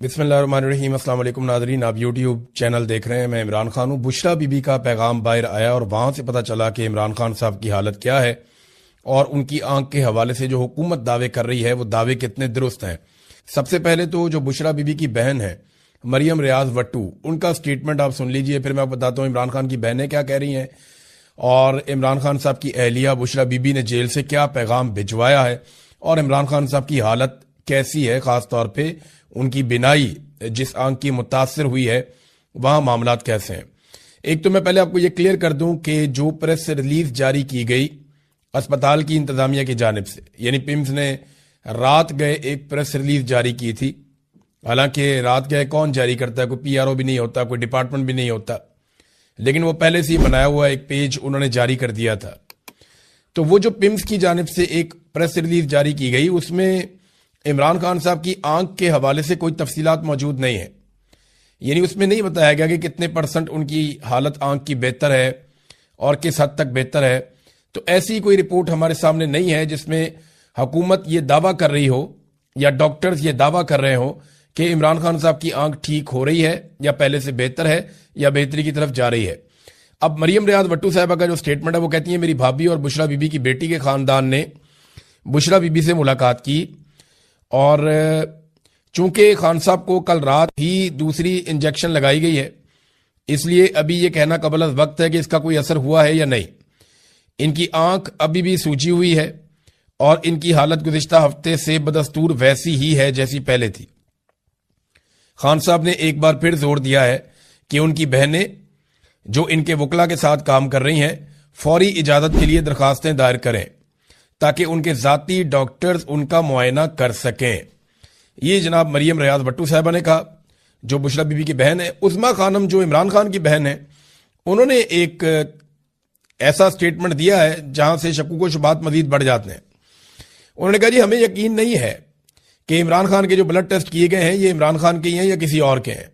बिस्मिल्लाहिर्रहमानिर्रहीम। अस्सलाम वालेकुम नाज़रीन, आप यूट्यूब चैनल देख रहे हैं। मैं इमरान खान हूँ। बुशरा बीबी का पैगाम बाहर आया और वहाँ से पता चला कि इमरान खान साहब की हालत क्या है और उनकी आंख के हवाले से जो हुकूमत दावे कर रही है वो दावे कितने दुरुस्त हैं। सबसे पहले तो जो बुशरा बीबी की बहन है मरियम रियाज वट्टू, उनका स्टेटमेंट आप सुन लीजिए, फिर मैं आपको बताता हूँ इमरान खान की बहनें क्या कह रही हैं और इमरान खान साहब की अहलिया बुशरा बीबी ने जेल से क्या पैगाम भिजवाया है और इमरान खान साहब की हालत कैसी है, खास तौर पे उनकी बिनाई जिस आंख की मुतासर हुई है वहां मामलात कैसे हैं। एक तो मैं पहले आपको यह क्लियर कर दूं कि जो प्रेस रिलीज जारी की गई अस्पताल की इंतजामिया की जानिब से, यानी पिम्स ने रात गए एक प्रेस रिलीज जारी की थी। हालांकि रात गए कौन जारी करता है, कोई पीआरओ भी नहीं होता, कोई डिपार्टमेंट भी नहीं होता, लेकिन वो पहले से ही बनाया हुआ एक पेज उन्होंने जारी कर दिया था। तो वो जो पिम्स की जानिब से एक प्रेस रिलीज जारी की गई उसमें इमरान खान साहब की आंख के हवाले से कोई तफसीलात मौजूद नहीं है, यानी उसमें नहीं बताया गया कि कितने % उनकी हालत आंख की बेहतर है और किस हद तक बेहतर है। तो ऐसी कोई रिपोर्ट हमारे सामने नहीं है जिसमें हुकूमत ये दावा कर रही हो या डॉक्टर्स ये दावा कर रहे हो कि इमरान खान साहब की आंख ठीक हो रही है या पहले से बेहतर है या बेहतरी की तरफ जा रही है। अब मरियम रियाज वट्टू साहबा का जो स्टेटमेंट है वो कहती है मेरी भाभी और बुशरा बीबी की बेटी के खानदान ने बुशरा बीबी से मुलाकात की और चूंकि खान साहब को कल रात ही दूसरी इंजेक्शन लगाई गई है, इसलिए अभी यह कहना कबल अज़ वक्त है कि इसका कोई असर हुआ है या नहीं। इनकी आंख अभी भी सूजी हुई है और इनकी हालत गुज़िश्ता हफ्ते से बदस्तूर वैसी ही है जैसी पहले थी। खान साहब ने एक बार फिर जोर दिया है कि उनकी बहनें जो इनके वकला के साथ काम कर रही हैं फौरी इजाजत के लिए दरखास्तें दायर करें ताकि उनके जाती डॉक्टर्स उनका मुआयना कर सकें। ये जनाब मरियम रियाज वट्टू साहबा ने कहा, जो बुशरा बीबी की बहन है। उस्मा खानम जो इमरान खान की बहन है, उन्होंने एक ऐसा स्टेटमेंट दिया है जहां से शक्कू को शुबात मजीद बढ़ जाते हैं। उन्होंने कहा जी हमें यकीन नहीं है कि इमरान खान के जो ब्लड टेस्ट किए गए हैं ये इमरान खान के हैं या किसी और के हैं।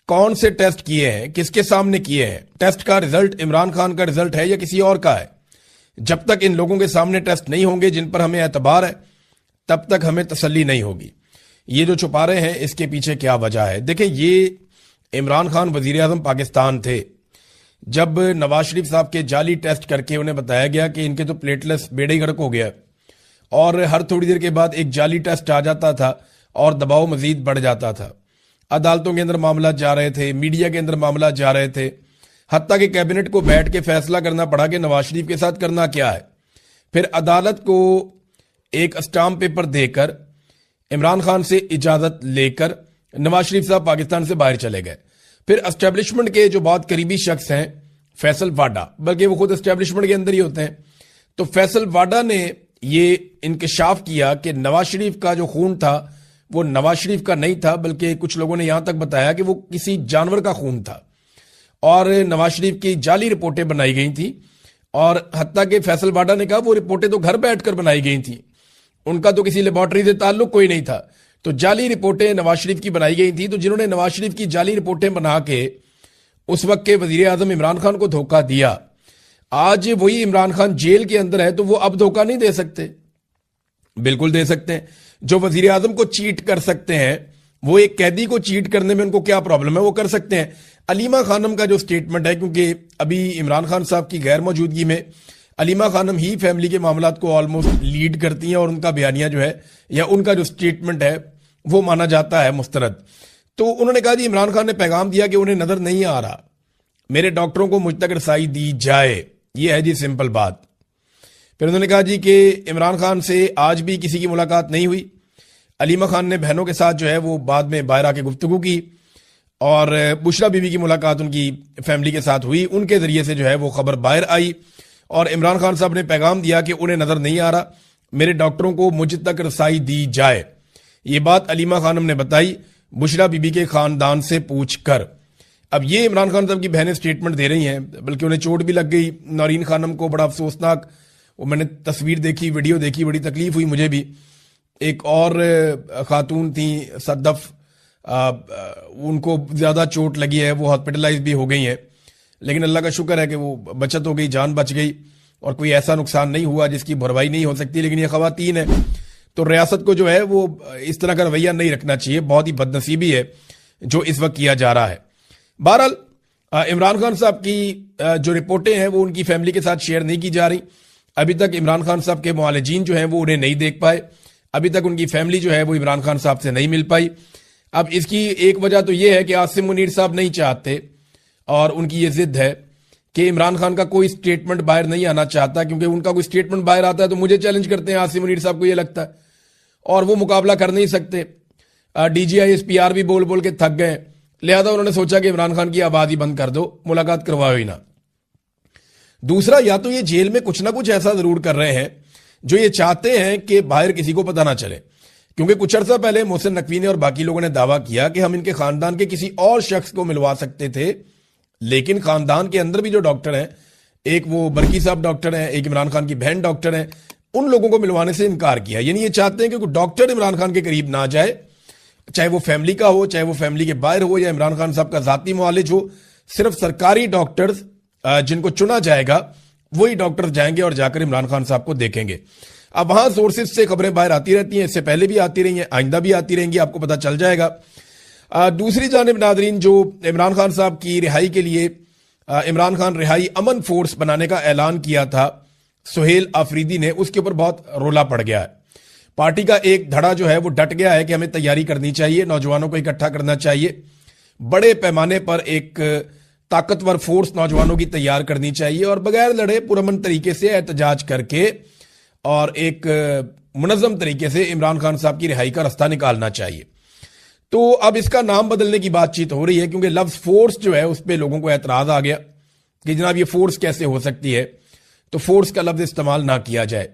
कौन से टेस्ट किए हैं, किसके सामने किए हैं, टेस्ट का रिजल्ट इमरान खान का रिजल्ट है या किसी और का है। जब तक इन लोगों के सामने टेस्ट नहीं होंगे जिन पर हमें एतबार है तब तक हमें तसल्ली नहीं होगी। ये जो छुपा रहे हैं इसके पीछे क्या वजह है। देखें, ये इमरान खान वजीर आजम पाकिस्तान थे जब नवाज शरीफ साहब के जाली टेस्ट करके उन्हें बताया गया कि इनके तो प्लेटलेट्स बेड़े गर्क हो गया और हर थोड़ी देर के बाद एक जाली टेस्ट आ जाता था और दबाव मजीद बढ़ जाता था। अदालतों के अंदर मामला जा रहे थे, मीडिया के अंदर मामला जा रहे थे, हत्ता कि कैबिनेट को बैठ के फैसला करना पड़ा कि नवाज शरीफ के साथ करना क्या है। फिर अदालत को एक स्टाम्प पेपर देकर इमरान खान से इजाजत लेकर नवाज शरीफ साहब पाकिस्तान से बाहर चले गए। फिर एस्टेब्लिशमेंट के जो बहुत करीबी शख्स हैं फैसल वाडा, बल्कि वो खुद एस्टेब्लिशमेंट के अंदर ही होते हैं, तो फैसल वाडा ने ये इंकशाफ किया कि नवाज शरीफ का जो खून था वो नवाज शरीफ का नहीं था, बल्कि कुछ लोगों ने यहां तक बताया कि वो किसी जानवर का खून था और नवाज शरीफ की जाली रिपोर्टें बनाई गई थी। और हत्ता के फैसल वाडा ने कहा वो रिपोर्टें तो घर बैठकर बनाई गई थी, उनका तो किसी लेबोरेटरी से ताल्लुक कोई नहीं था। तो जाली रिपोर्टें नवाज शरीफ की बनाई गई थी। तो जिन्होंने नवाज शरीफ की जाली रिपोर्टें बना के उस वक्त के वजीर आजम इमरान खान को धोखा दिया, आज वही इमरान खान जेल के अंदर है तो वो अब धोखा नहीं दे सकते। बिल्कुल दे सकते हैं। जो वजीर आजम को चीट कर सकते हैं वो एक कैदी को चीट करने में उनको क्या प्रॉब्लम है, वो कर सकते हैं। अलीमा खानम का जो स्टेटमेंट है, क्योंकि अभी इमरान खान साहब की गैर मौजूदगी में अलीमा खानम ही फैमिली के मामलात को ऑलमोस्ट लीड करती हैं और उनका बयानिया जो है या उनका जो स्टेटमेंट है वो माना जाता है मुस्तरद। तो उन्होंने कहा जी इमरान खान ने पैगाम दिया कि उन्हें नजर नहीं आ रहा, मेरे डॉक्टरों को मुझ तक रसाई दी जाए। ये है जी सिंपल बात। फिर उन्होंने कहा जी कि इमरान खान से आज भी किसी की मुलाकात नहीं हुई। अलीमा खान ने बहनों के साथ जो है वो बाद में बाहर आके गुफ्तगू की और बुशरा बीबी की मुलाकात उनकी फैमिली के साथ हुई, उनके जरिए से जो है वो खबर बाहर आई और इमरान खान साहब ने पैगाम दिया कि उन्हें नजर नहीं आ रहा, मेरे डॉक्टरों को मुझ तक रसाई दी जाए। ये बात अलीमा खानम ने बताई बुशरा बीबी के खानदान से पूछकर। अब ये इमरान खान साहब की बहनें स्टेटमेंट दे रही हैं, बल्कि उन्हें चोट भी लग गई। नौरीन खानम को बड़ा अफसोसनाक, वो मैंने तस्वीर देखी, वीडियो देखी, बड़ी तकलीफ हुई मुझे भी। एक और खातून थी सद्दफ, उनको ज्यादा चोट लगी है, वो हॉस्पिटलाइज भी हो गई हैं, लेकिन अल्लाह का शुक्र है कि वो बचत हो गई, जान बच गई और कोई ऐसा नुकसान नहीं हुआ जिसकी भरपाई नहीं हो सकती। लेकिन ये खवातीन है तो रियासत को जो है वो इस तरह का रवैया नहीं रखना चाहिए। बहुत ही बदनसीबी है जो इस वक्त किया जा रहा है। बहरहाल इमरान खान साहब की जो रिपोर्टें हैं वो उनकी फैमिली के साथ शेयर नहीं की जा रही। अभी तक इमरान खान साहब के मुआलिजीन जो हैं वो उन्हें नहीं देख पाए। अभी तक उनकी फैमिली जो है वो इमरान खान साहब से नहीं मिल पाई। अब इसकी एक वजह तो ये है कि आसिम मुनीर साहब नहीं चाहते और उनकी ये जिद है कि इमरान खान का कोई स्टेटमेंट बाहर नहीं आना चाहता, क्योंकि उनका कोई स्टेटमेंट बाहर आता है तो मुझे चैलेंज करते हैं आसिम मुनीर साहब को, ये लगता है, और वो मुकाबला कर नहीं सकते। डीजीआई एसपीआर भी बोल बोल के थक गए, लिहाजा उन्होंने सोचा कि इमरान खान की आवाज ही बंद कर दो, मुलाकात करवाओ ही ना। दूसरा, या तो ये जेल में कुछ ना कुछ ऐसा जरूर कर रहे हैं जो ये चाहते हैं कि बाहर किसी को पता ना चले, क्योंकि कुछ अर्सा पहले मोहसिन नकवी ने और बाकी लोगों ने दावा किया कि हम इनके खानदान के किसी और शख्स को मिलवा सकते थे, लेकिन खानदान के अंदर भी जो डॉक्टर हैं, एक वो बरकी साहब डॉक्टर हैं, एक इमरान खान की बहन डॉक्टर हैं, उन लोगों को मिलवाने से इनकार किया। यानी ये चाहते हैं कि कोई डॉक्टर इमरान खान के करीब ना जाए, चाहे वो फैमिली का हो, चाहे वो फैमिली के बाहर हो, या इमरान खान साहब का जाती मुआलिज हो। सिर्फ सरकारी डॉक्टर्स जिनको चुना जाएगा वही डॉक्टर जाएंगे और जाकर इमरान खान साहब को देखेंगे। अब वहां सोर्सेज से खबरें बाहर आती रहती हैं, इससे पहले भी आती रही हैं, आइंदा भी आती रहेंगी, आपको पता चल जाएगा। दूसरी जानिब नादरीन, जो इमरान खान साहब की रिहाई के लिए इमरान खान रिहाई अमन फोर्स बनाने का ऐलान किया था सुहेल आफरीदी ने, उसके ऊपर बहुत रोला पड़ गया है। पार्टी का एक धड़ा जो है वो डट गया है कि हमें तैयारी करनी चाहिए, नौजवानों को इकट्ठा करना चाहिए, बड़े पैमाने पर एक ताकतवर फोर्स नौजवानों की तैयार करनी चाहिए और बगैर लड़े पुरअमन तरीके से एहतजाज करके और एक मुनज़्ज़म तरीके से इमरान खान साहब की रिहाई का रास्ता निकालना चाहिए। तो अब इसका नाम बदलने की बातचीत हो रही है, क्योंकि लफ्ज फोर्स जो है उस पर लोगों को एतराज आ गया कि जनाब ये फोर्स कैसे हो सकती है, तो फोर्स का लफ्ज इस्तेमाल ना किया जाए,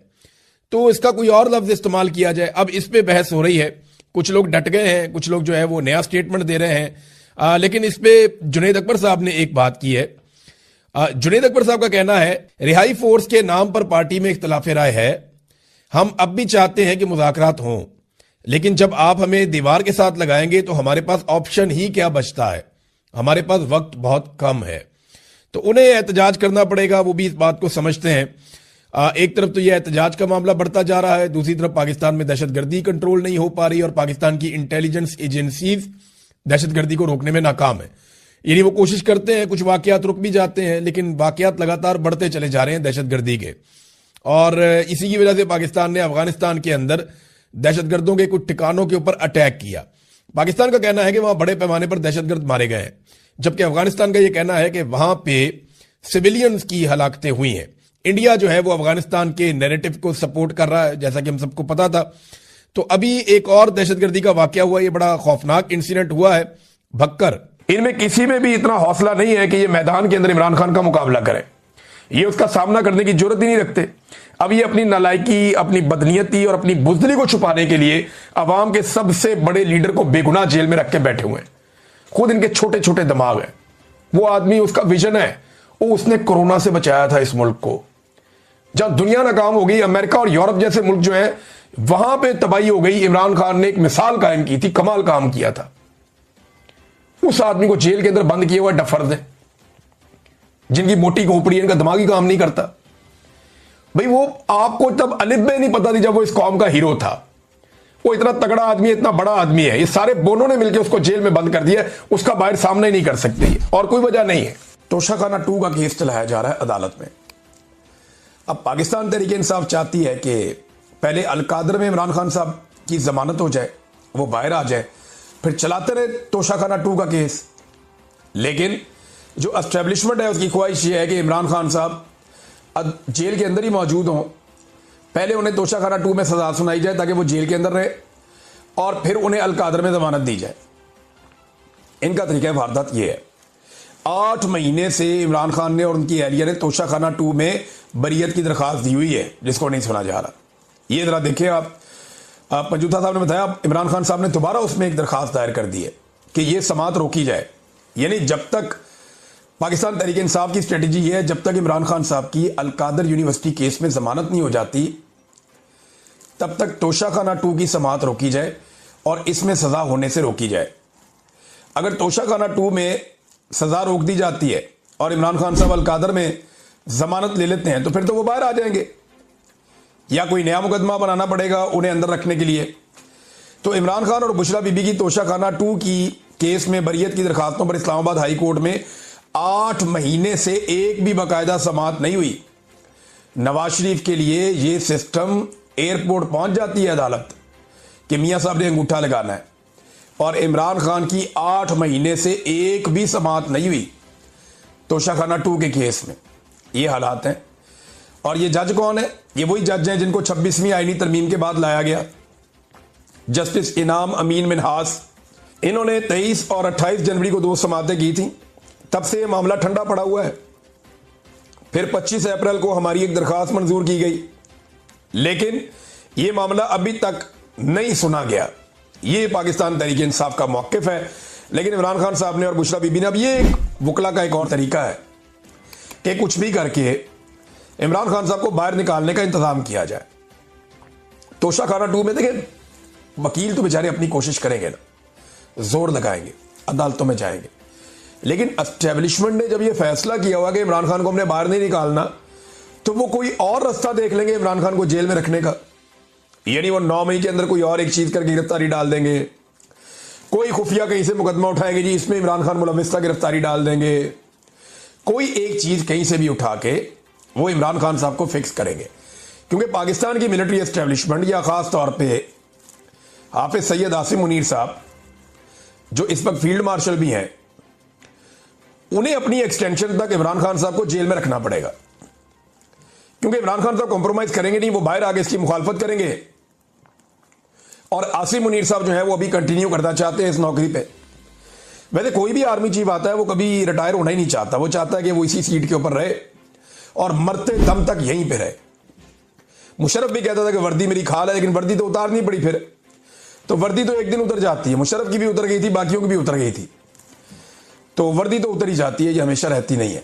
तो इसका कोई और लफ्ज इस्तेमाल किया जाए। अब इस पे बहस हो रही है, कुछ लोग डट गए हैं, कुछ लोग जो है वो नया स्टेटमेंट दे रहे हैं। लेकिन इस पे जुनैद अकबर साहब ने एक बात की है। जुनैद अकबर साहब का कहना है, रिहाई फोर्स के नाम पर पार्टी में इख्तलाफ राय है, हम अब भी चाहते हैं कि मुज़ाकरात हों, लेकिन जब आप हमें दीवार के साथ लगाएंगे तो हमारे पास ऑप्शन ही क्या बचता है, हमारे पास वक्त बहुत कम है। तो उन्हें एहतजाज करना पड़ेगा, वो भी इस बात को समझते हैं। एक तरफ तो यह एहतजाज का मामला बढ़ता जा रहा है, दूसरी तरफ पाकिस्तान में दहशतगर्दी कंट्रोल नहीं हो पा रही और पाकिस्तान की इंटेलिजेंस एजेंसीज दहशतगर्दी को रोकने में नाकाम है। यानी वो कोशिश करते हैं, कुछ वाकयात रुक भी जाते हैं, लेकिन वाकयात लगातार बढ़ते चले जा रहे हैं दहशतगर्दी के, और इसी की वजह से पाकिस्तान ने अफगानिस्तान के अंदर दहशतगर्दों के कुछ ठिकानों के ऊपर अटैक किया। पाकिस्तान का कहना है कि वहां बड़े पैमाने पर दहशतगर्द मारे गए हैं, जबकि अफगानिस्तान का यह कहना है कि वहां पे सिविलियंस की हलाकतें हुई हैं। इंडिया जो है वो अफगानिस्तान के नैरेटिव को सपोर्ट कर रहा है, जैसा कि हम सबको पता था। तो अभी एक और दहशतगर्दी का वाकया हुआ, ये बड़ा खौफनाक इंसिडेंट हुआ है भक्कर। इनमें किसी में भी इतना हौसला नहीं है कि ये मैदान के अंदर इमरान खान का मुकाबला करे, ये उसका सामना करने की जरूरत ही नहीं रखते। अब ये अपनी नालायकी, अपनी बदनीयती और अपनी बुजदली को छुपाने के लिए अवाम के सबसे बड़े लीडर को बेगुनाह जेल में रख के बैठे हुए हैं। खुद इनके छोटे छोटे दिमाग है। वो आदमी, उसका विजन है, वो उसने कोरोना से बचाया था इस मुल्क को। जहां दुनिया नाकाम हो गई, अमेरिका और यूरोप जैसे मुल्क जो है वहां पे तबाही हो गई, इमरान खान ने एक मिसाल कायम की थी, कमाल काम किया था। उस आदमी को जेल के अंदर बंद किया हुआ डफर्द है, जिनकी मोटी खोपड़ी, इनका दिमाग ही काम नहीं करता। भाई वो आपको तब अलिफ में नहीं पता थी जब वो इस कौम का हीरो था। वो इतना तगड़ा आदमी है, इतना बड़ा आदमी है, ये सारे बोनों ने मिलकर उसको जेल में बंद कर दिया, उसका बाहर सामना ही नहीं कर सकते और कोई वजह नहीं है। तोशाखाना 2 का केस चलाया जा रहा है अदालत में। अब पाकिस्तान तहरीक इंसाफ चाहती है कि पहले अलकादर में इमरान खान साहब की जमानत हो जाए, वो बाहर आ जाए, फिर चलाते रहे तोशाखाना 2 का केस। लेकिन जो एस्टेब्लिशमेंट है उसकी ख्वाहिश ये है कि इमरान खान साहब जेल के अंदर ही मौजूद हों, पहले उन्हें तोशाखाना 2 में सजा सुनाई जाए ताकि वो जेल के अंदर रहे, और फिर उन्हें अलकादर में जमानत दी जाए। इनका तरीका वारदात ये है। 8 महीने से इमरान खान ने और उनकी एहलिया ने तोशाखाना 2 में बरियत की दरखास्त दी हुई है, जिसको नहीं सुना जा रहा। ये जरा देखिए आप, पंजूथा साहब ने बताया इमरान खान साहब ने दोबारा उसमें एक दरखास्त दायर कर दी है कि यह समात रोकी जाए। यानी जब तक पाकिस्तान तहरीक इंसाफ की स्ट्रेटेजी ये है, जब तक इमरान खान साहब की अलकादर यूनिवर्सिटी केस में जमानत नहीं हो जाती तब तक तोशाखाना 2 की समात रोकी जाए और इसमें सजा होने से रोकी जाए। अगर तोशाखाना 2 में सजा रोक दी जाती है और इमरान खान साहब अलकादर में जमानत ले लेते हैं तो फिर तो वो बाहर आ जाएंगे। या कोई नया मुकदमा बनाना पड़ेगा उन्हें अंदर रखने के लिए। तो इमरान खान और बुशरा बीबी की तोशाखाना 2 की केस में बरियत की दरखास्तों पर इस्लामाबाद हाई कोर्ट में 8 महीने से एक भी बाकायदा समाअत नहीं हुई। नवाज शरीफ के लिए ये सिस्टम एयरपोर्ट पहुंच जाती है अदालत कि मियां साहब ने अंगूठा लगाना है, और इमरान खान की 8 महीने से एक भी समाअत नहीं हुई तोशाखाना 2 के केस में। ये हालात हैं। और ये जज कौन है? ये वही जज हैं जिनको 26वीं आईनी तरमीम के बाद लाया गया, जस्टिस इनाम अमीन मिनहास। इन्होंने 23 और 28 जनवरी को 2 समाअतें की थी। तब से ये मामला ठंडा पड़ा हुआ है। फिर 25 अप्रैल को हमारी एक दरखास्त मंजूर की गई, लेकिन यह मामला अभी तक नहीं सुना गया। ये पाकिस्तान तहरीक इंसाफ का मौक़िफ़ है। लेकिन इमरान खान साहब ने और बुशरा बीबी ने, अब ये एक वकला का एक और तरीका है कि कुछ भी करके इमरान खान साहब को बाहर निकालने का इंतजाम किया जाए। तोशाखाना 2 में देखें, वकील तो बेचारे अपनी कोशिश करेंगे ना, जोर लगाएंगे, अदालतों में जाएंगे, लेकिन एस्टेब्लिशमेंट ने जब यह फैसला किया हुआ कि इमरान खान को हमने बाहर नहीं निकालना, तो वो कोई और रास्ता देख लेंगे इमरान खान को जेल में रखने का। यानी वो 9 मई के अंदर कोई और एक चीज करके गिरफ्तारी डाल देंगे, कोई खुफिया कहीं से मुकदमा उठाएंगे जी इसमें इमरान खान मुलविस था, गिरफ्तारी डाल देंगे। कोई एक चीज कहीं से भी उठा के वो इमरान खान साहब को फिक्स करेंगे, क्योंकि पाकिस्तान की मिलिट्री एस्टेब्लिशमेंट या खास तौर पे हाफिज सैयद आसिम मुनीर साहब जो इस वक्त फील्ड मार्शल भी हैं, उन्हें अपनी एक्सटेंशन तक इमरान खान साहब को जेल में रखना पड़ेगा, क्योंकि इमरान खान साहब कॉम्प्रोमाइज करेंगे नहीं, वो बाहर आगे इसकी मुखालफत करेंगे। और आसिम मुनीर साहब जो है वो अभी कंटिन्यू करना चाहते हैं इस नौकरी पे। वैसे कोई भी आर्मी चीफ आता है वो कभी रिटायर होना ही नहीं चाहता, वो चाहता है कि वो इसी सीट के ऊपर रहे और मरते दम तक यहीं पे रहे। मुशर्रफ भी कहता था कि वर्दी मेरी खाल है, लेकिन वर्दी तो उतारनी पड़ी फिर, तो वर्दी तो एक दिन उतर जाती है। मुशर्रफ की भी उतर गई थी, बाकियों की भी उतर गई थी, तो वर्दी तो उतर ही जाती है, ये हमेशा रहती नहीं है।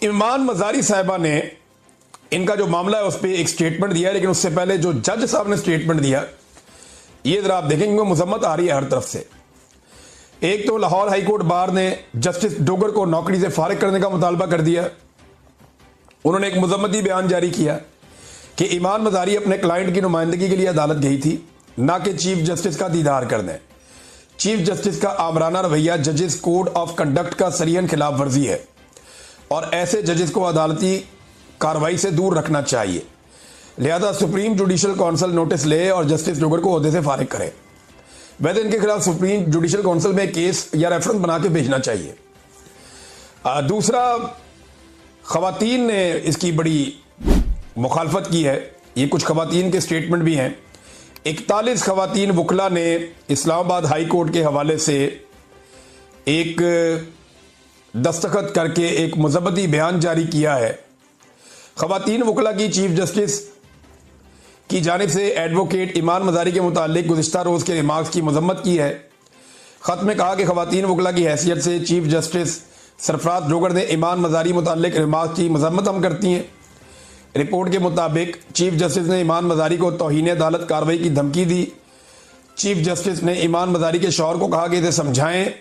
ईमान मजारी साहिबा ने इनका जो मामला है उस पर एक स्टेटमेंट दिया है, लेकिन उससे पहले जो जज साहब ने स्टेटमेंट दिया ये जरा आप देखें, क्योंकि मुजम्मत आ रही है हर तरफ से। एक तो लाहौर हाई कोर्ट बार ने जस्टिस डोगर को नौकरी से फारिग करने का मुतालबा कर दिया। उन्होंने एक मुजम्मती बयान जारी किया कि ईमान मजारी अपने क्लाइंट की नुमाइंदगी के लिए अदालत गई थी, ना कि चीफ जस्टिस का दीदार करने। चीफ जस्टिस का आमराना रवैया जजेस कोड ऑफ कंडक्ट का सरीहन खिलाफ वर्जी है और ऐसे जजेस को अदालती कार्रवाई से दूर रखना चाहिए। लिहाजा सुप्रीम जुडिशल काउंसिल नोटिस ले और जस्टिस डोगर को ओहदे से फारिग करे। वैसे इनके खिलाफ सुप्रीम जुडिशल काउंसिल में केस या रेफरेंस बना के भेजना चाहिए। दूसरा, खवातीन ने इसकी बड़ी मुखालफत की है। ये कुछ खवातीन के स्टेटमेंट भी हैं। 41 खवातीन वकला ने इस्लामाबाद हाई कोर्ट के हवाले से एक दस्तखत करके एक मुज़ब्बती बयान जारी किया है। खवातीन वकला की चीफ जस्टिस की जानिब से एडवोकेट ईमान मजारी के मुतालिक गुज़िश्ता रोज़ के रिमार्क्स की मजम्मत की है। ख़त में कहा कि खवातीन वकला की हैसियत से चीफ जस्टिस सरफराज डोगर ने ईमान मजारी मुतालिक रिमार्क्स की मजम्मत हम करती हैं। रिपोर्ट के मुताबिक चीफ जस्टिस ने ईमान मजारी को तौहीन अदालत कार्रवाई की धमकी दी। चीफ जस्टिस ने ईमान मजारी के शौहर को कहा कि इसे समझाएं।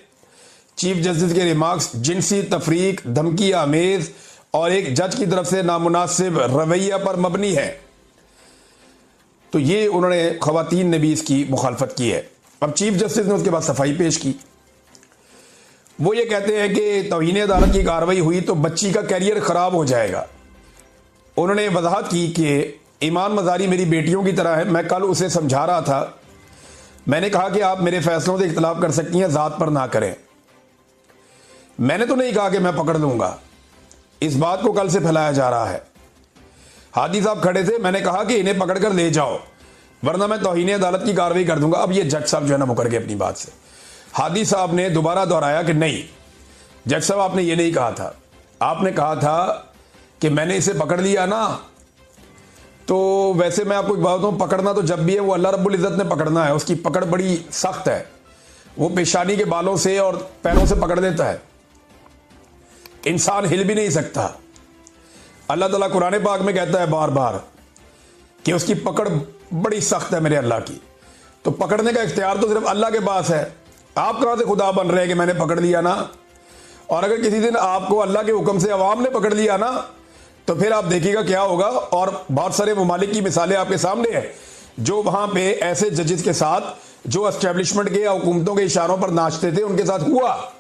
चीफ जस्टिस के रिमार्क्स जिनसी तफरीक, धमकी आमेज और एक जज की तरफ से नामुनासिब रवैया पर मबनी है। तो ये उन्होंने खवातीन ने भी इसकी मुखालफत की है। अब चीफ जस्टिस ने उसके बाद सफाई पेश की। वो ये कहते हैं कि तौहीन अदालत की कार्रवाई हुई तो बच्ची का कैरियर खराब हो जाएगा। उन्होंने वजाहत की कि ईमान मजारी मेरी बेटियों की तरह है। मैं कल उसे समझा रहा था, मैंने कहा कि आप मेरे फैसलों से इख्तलाफ कर सकती हैं, ज़ात पर ना करें। मैंने तो नहीं कहा कि मैं पकड़ लूंगा, इस बात को कल से फैलाया जा रहा है। हादी साहब खड़े थे, मैंने कहा कि इन्हें पकड़ कर ले जाओ वरना मैं तौहीन अदालत की कार्रवाई कर दूंगा। अब ये जज साहब जो है ना मुकर गए अपनी बात से। हादी साहब ने दोबारा दोहराया कि नहीं जज साहब, आपने ये नहीं कहा था, आपने कहा था कि मैंने इसे पकड़ लिया ना। तो वैसे मैं आपको एक बात बताऊं, पकड़ना तो जब भी है वो अल्लाह रब्बुल इज़्ज़त ने पकड़ना है। उसकी पकड़ बड़ी सख्त है, वो पेशानी के बालों से और पैरों से पकड़ देता है, इंसान हिल भी नहीं सकता। अल्लाह ताला कुरान पाक में कहता है बार बार कि उसकी पकड़ बड़ी सख्त है मेरे अल्लाह की। तो पकड़ने का इख्तियार तो सिर्फ अल्लाह के पास है। आप कहां से खुदा बन रहे हैं कि मैंने पकड़ लिया ना। और अगर किसी दिन आपको अल्लाह के हुक्म से अवाम ने पकड़ लिया ना, तो फिर आप देखिएगा क्या होगा। और बहुत सारे ममालिक की मिसालें आपके सामने हैं जो वहां पे ऐसे जजेस के साथ जो एस्टेब्लिशमेंट के या हुकूमतों के इशारों पर नाचते थे उनके साथ हुआ।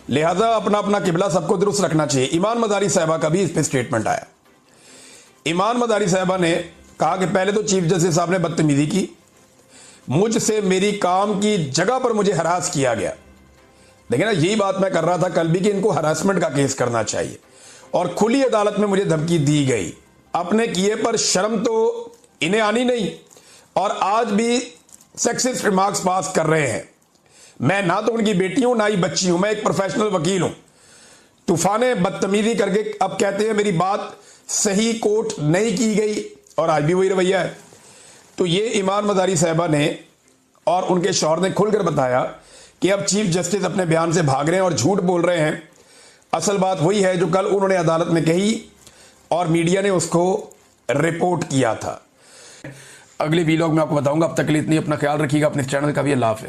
लिहाजा अपना अपना किबला सबको दुरुस्त रखना चाहिए। ईमान मदारी साहबा का भी इस पर स्टेटमेंट आया। ईमान मदारी साहबा ने कहा कि पहले तो चीफ जस्टिस साहब ने बदतमीजी की, मुझसे मेरी काम की जगह पर मुझे हरास किया गया। देखिए ना, यही बात मैं कर रहा था कल भी कि इनको हरासमेंट का केस करना चाहिए। और खुली अदालत में मुझे धमकी दी गई, अपने किए पर शर्म तो इन्हें आनी नहीं और आज भी सेक्सिस्ट रिमार्क्स पास कर रहे हैं। मैं ना तो उनकी बेटी हूं ना ही बच्ची हूं, मैं एक प्रोफेशनल वकील हूं। तूफाने बदतमीजी करके अब कहते हैं मेरी बात सही कोट नहीं की गई और आज भी वही रवैया है। तो ये ईमान मदारी साहबा ने और उनके शौहर ने खुलकर बताया कि अब चीफ जस्टिस अपने बयान से भाग रहे हैं और झूठ बोल रहे हैं। असल बात वही है जो कल उन्होंने अदालत में कही और मीडिया ने उसको रिपोर्ट किया था। अगले वीलॉग में आपको बताऊंगा। अब तक के लिए इतनी, अपना ख्याल रखिएगा, अपने चैनल का भी। अल्लाह हाफिज़।